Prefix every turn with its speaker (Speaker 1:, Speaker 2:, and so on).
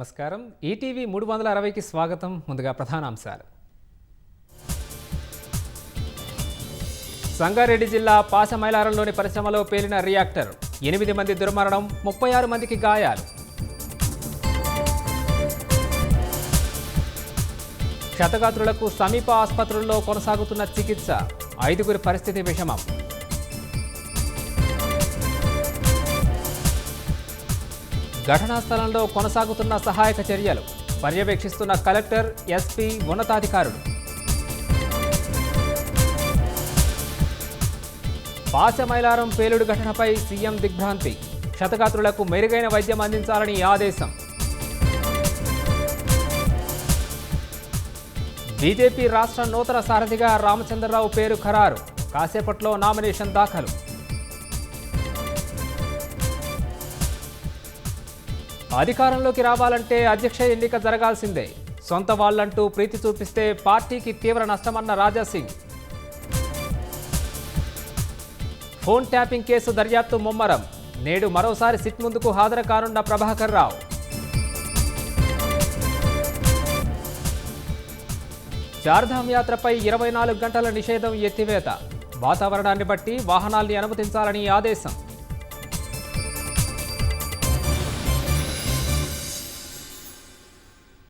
Speaker 1: నమస్కారం. ఈటీవీ 360కి స్వాగతం. ముందుగా ప్రధానాంశాలు. సంగారెడ్డి జిల్లా పాసమైలారంలోని పరిశ్రమలో పేలిన రియాక్టర్. 8 మంది దుర్మరణం, 36 మందికి గాయాలు. క్షతగాత్రులకు సమీప ఆసుపత్రుల్లో కొనసాగుతున్న చికిత్స. 5గురి పరిస్థితి విషమం. ఘటనా స్థలంలో కొనసాగుతున్న సహాయక చర్యలు. పర్యవేక్షిస్తున్న కలెక్టర్, ఎస్పీ, ఉన్నతాధికారులు. పాసమైలారం పేలుడు ఘటనపై సీఎం దిగ్భ్రాంతి. క్షతగాత్రులకు మెరుగైన వైద్యం అందించాలని ఆదేశం. బీజేపీ రాష్ట్ర నూతన సారథిగా రామచంద్రరావు పేరు ఖరారు. కాసేపట్లో నామినేషన్ దాఖలు. అధికారంలోకి రావాలంటే అధ్యక్ష ఎన్నిక జరగాల్సిందే. సొంత వాళ్లంటూ ప్రీతి చూపిస్తే పార్టీకి తీవ్ర నష్టమన్న రాజాసింగ్. ఫోన్ ట్యాపింగ్ కేసు దర్యాప్తు ముమ్మరం. నేడు మరోసారి సిట్ ముందుకు హాజరు కానున్న ప్రభాకర్ రావు. చార్ధామ్ యాత్రపై 24 గంటల నిషేధం ఎత్తివేత. వాతావరణాన్ని బట్టి వాహనాల్ని అనుమతించాలని ఆదేశం.